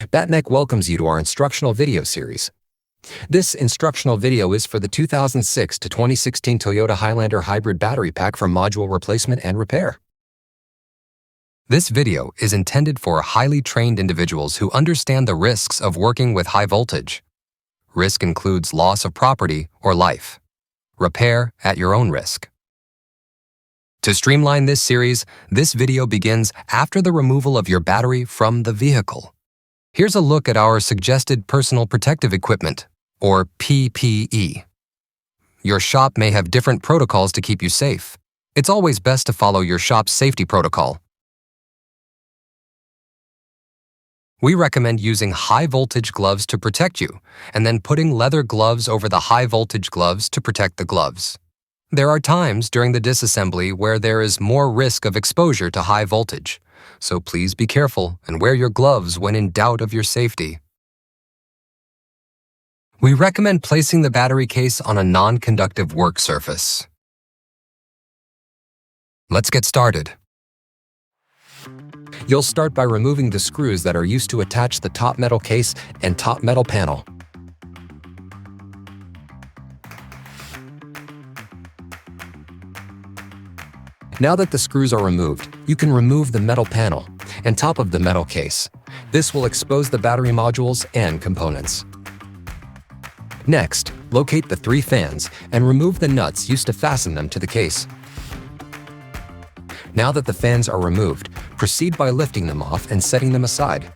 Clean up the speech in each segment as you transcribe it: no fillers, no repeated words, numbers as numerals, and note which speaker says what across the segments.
Speaker 1: BattMech welcomes you to our instructional video series. This instructional video is for the 2006 to 2016 Toyota Highlander hybrid battery pack for module replacement and repair. This video is intended for highly trained individuals who understand the risks of working with high voltage. Risk includes loss of property or life. Repair at your own risk. To streamline this series, this video begins after the removal of your battery from the vehicle. Here's a look at our suggested personal protective equipment, or PPE. Your shop may have different protocols to keep you safe. It's always best to follow your shop's safety protocol. We recommend using high-voltage gloves to protect you, and then putting leather gloves over the high-voltage gloves to protect the gloves. There are times during the disassembly where there is more risk of exposure to high voltage, so please be careful and wear your gloves when in doubt of your safety. We recommend placing the battery case on a non-conductive work surface. Let's get started. You'll start by removing the screws that are used to attach the top metal case and top metal panel. Now that the screws are removed, you can remove the metal panel and top of the metal case. This will expose the battery modules and components. Next, locate the 3 fans and remove the nuts used to fasten them to the case. Now that the fans are removed, proceed by lifting them off and setting them aside.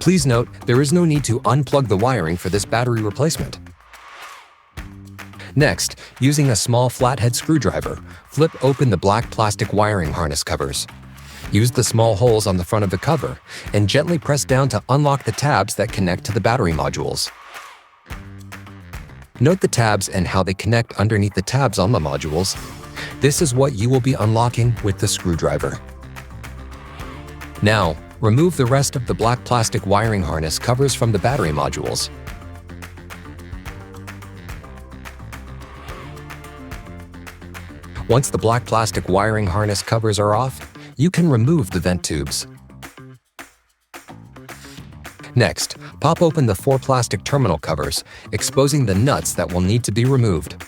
Speaker 1: Please note, there is no need to unplug the wiring for this battery replacement. Next, using a small flathead screwdriver, flip open the black plastic wiring harness covers. Use the small holes on the front of the cover and gently press down to unlock the tabs that connect to the battery modules. Note the tabs and how they connect underneath the tabs on the modules. This is what you will be unlocking with the screwdriver. Now, remove the rest of the black plastic wiring harness covers from the battery modules. Once the black plastic wiring harness covers are off, you can remove the vent tubes. Next, pop open the 4 plastic terminal covers, exposing the nuts that will need to be removed.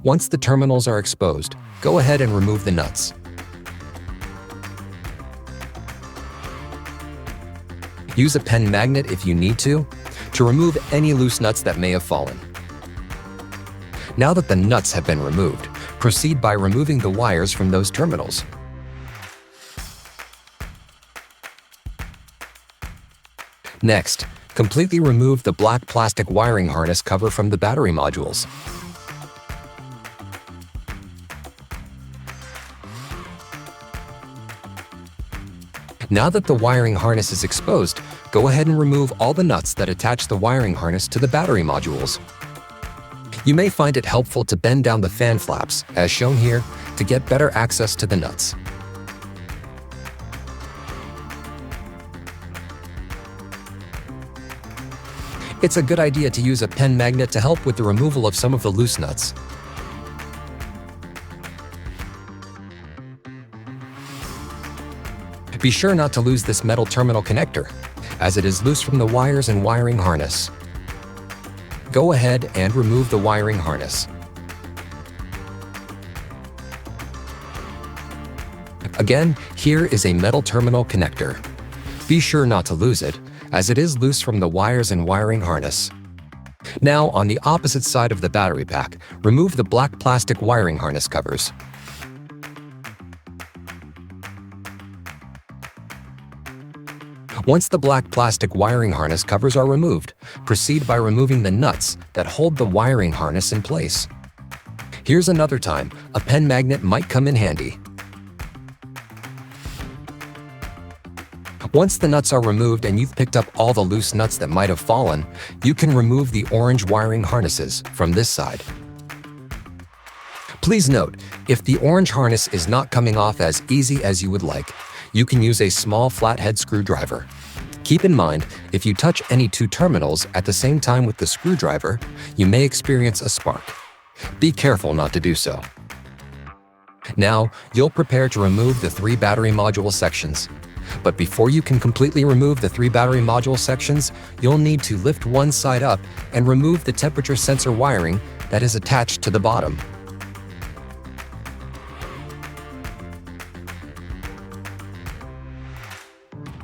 Speaker 1: Once the terminals are exposed, go ahead and remove the nuts. Use a pen magnet if you need to remove any loose nuts that may have fallen. Now that the nuts have been removed, proceed by removing the wires from those terminals. Next, completely remove the black plastic wiring harness cover from the battery modules. Now that the wiring harness is exposed, go ahead and remove all the nuts that attach the wiring harness to the battery modules. You may find it helpful to bend down the fan flaps, as shown here, to get better access to the nuts. It's a good idea to use a pen magnet to help with the removal of some of the loose nuts. Be sure not to lose this metal terminal connector, as it is loose from the wires and wiring harness. Go ahead and remove the wiring harness. Again, here is a metal terminal connector. Be sure not to lose it, as it is loose from the wires and wiring harness. Now, on the opposite side of the battery pack, remove the black plastic wiring harness covers. Once the black plastic wiring harness covers are removed, proceed by removing the nuts that hold the wiring harness in place. Here's another time a pen magnet might come in handy. Once the nuts are removed and you've picked up all the loose nuts that might have fallen, you can remove the orange wiring harnesses from this side. Please note, if the orange harness is not coming off as easy as you would like, you can use a small flathead screwdriver. Keep in mind, if you touch any two terminals at the same time with the screwdriver, you may experience a spark. Be careful not to do so. Now, you'll prepare to remove the 3 battery module sections. But before you can completely remove the 3 battery module sections, you'll need to lift one side up and remove the temperature sensor wiring that is attached to the bottom.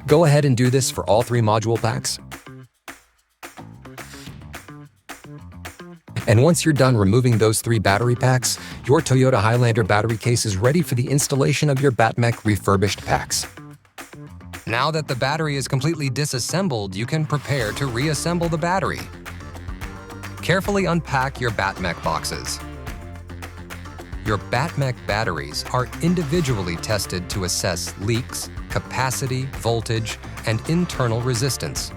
Speaker 1: Go ahead and do this for all 3 module packs. And once you're done removing those 3 battery packs, your Toyota Highlander battery case is ready for the installation of your BattMech refurbished packs. Now that the battery is completely disassembled, you can prepare to reassemble the battery. Carefully unpack your BattMech boxes. Your BattMech batteries are individually tested to assess leaks, capacity, voltage, and internal resistance.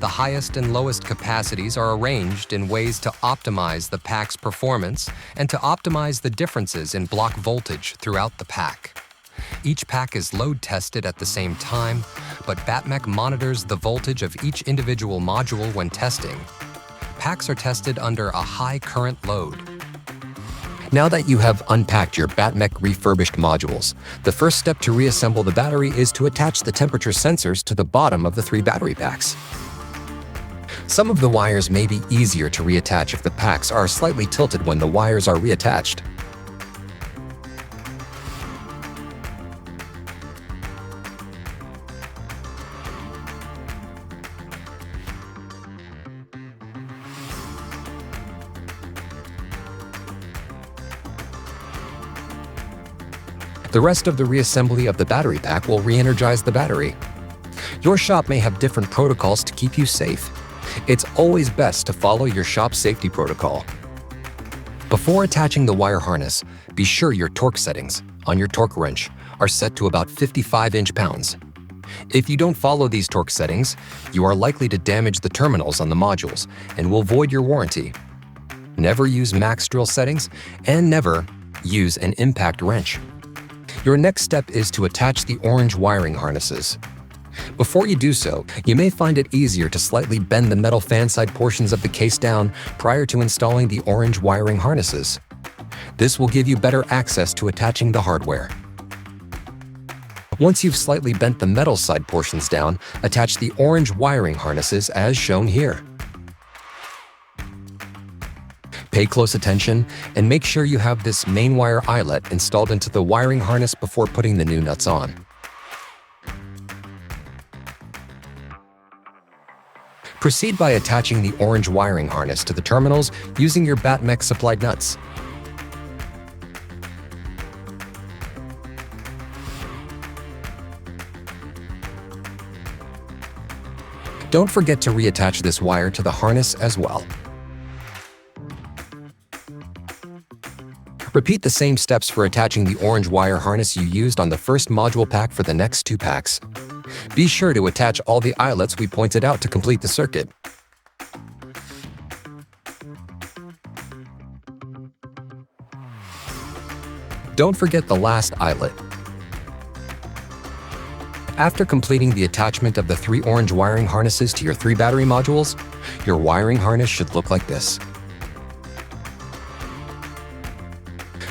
Speaker 1: The highest and lowest capacities are arranged in ways to optimize the pack's performance and to optimize the differences in block voltage throughout the pack. Each pack is load tested at the same time, but BattMech monitors the voltage of each individual module when testing. Packs are tested under a high current load. Now that you have unpacked your BattMech refurbished modules, the first step to reassemble the battery is to attach the temperature sensors to the bottom of the 3 battery packs. Some of the wires may be easier to reattach if the packs are slightly tilted when the wires are reattached. The rest of the reassembly of the battery pack will re-energize the battery. Your shop may have different protocols to keep you safe. It's always best to follow your shop safety protocol. Before attaching the wire harness, be sure your torque settings on your torque wrench are set to about 55 inch-pounds. If you don't follow these torque settings, you are likely to damage the terminals on the modules and will void your warranty. Never use max drill settings and never use an impact wrench. Your next step is to attach the orange wiring harnesses. Before you do so, you may find it easier to slightly bend the metal fan side portions of the case down prior to installing the orange wiring harnesses. This will give you better access to attaching the hardware. Once you've slightly bent the metal side portions down, attach the orange wiring harnesses as shown here. Pay close attention and make sure you have this main wire eyelet installed into the wiring harness before putting the new nuts on. Proceed by attaching the orange wiring harness to the terminals using your BattMech supplied nuts. Don't forget to reattach this wire to the harness as well. Repeat the same steps for attaching the orange wire harness you used on the first module pack for the next 2 packs. Be sure to attach all the eyelets we pointed out to complete the circuit. Don't forget the last eyelet. After completing the attachment of the 3 orange wiring harnesses to your 3 battery modules, your wiring harness should look like this.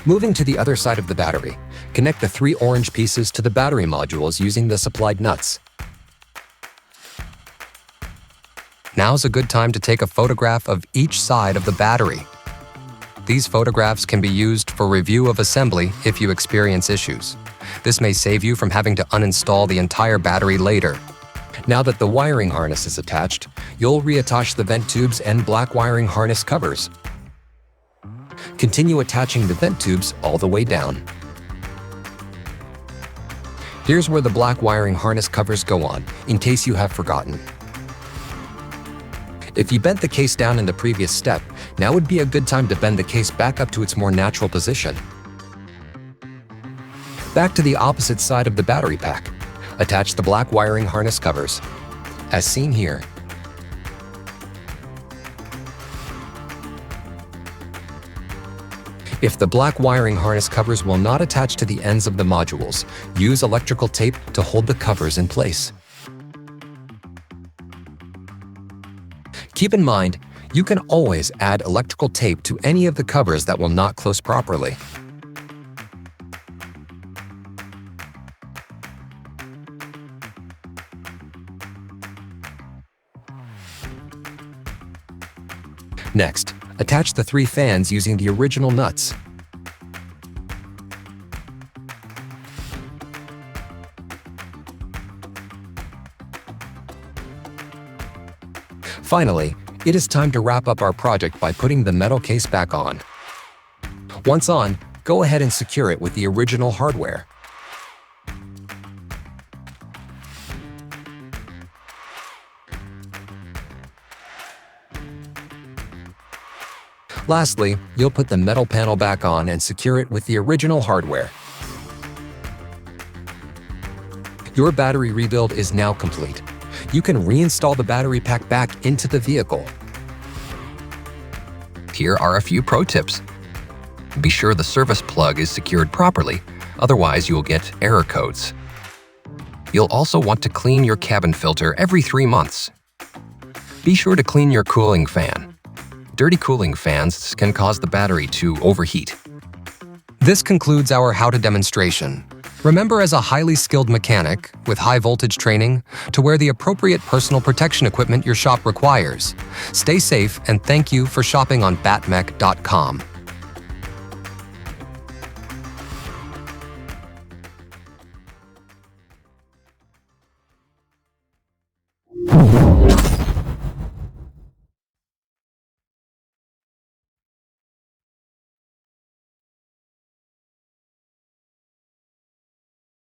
Speaker 1: Moving to the other side of the battery, connect the 3 orange pieces to the battery modules using the supplied nuts. Now's a good time to take a photograph of each side of the battery. These photographs can be used for review of assembly if you experience issues. This may save you from having to uninstall the entire battery later. Now that the wiring harness is attached, you'll reattach the vent tubes and black wiring harness covers. Continue attaching the vent tubes all the way down. Here's where the black wiring harness covers go on, in case you have forgotten. If you bent the case down in the previous step, now would be a good time to bend the case back up to its more natural position. Back to the opposite side of the battery pack. Attach the black wiring harness covers, as seen here. If the black wiring harness covers will not attach to the ends of the modules, use electrical tape to hold the covers in place. Keep in mind, you can always add electrical tape to any of the covers that will not close properly. Next, attach the 3 fans using the original nuts. Finally, it is time to wrap up our project by putting the metal case back on. Once on, go ahead and secure it with the original hardware. Lastly, you'll put the metal panel back on and secure it with the original hardware. Your battery rebuild is now complete. You can reinstall the battery pack back into the vehicle.
Speaker 2: Here are a few pro tips. Be sure the service plug is secured properly, otherwise you'll get error codes. You'll also want to clean your cabin filter every 3 months. Be sure to clean your cooling fan. Dirty cooling fans can cause the battery to overheat.
Speaker 1: This concludes our how-to demonstration. Remember, as a highly skilled mechanic with high voltage training, to wear the appropriate personal protection equipment your shop requires. Stay safe, and thank you for shopping on BattMech.com.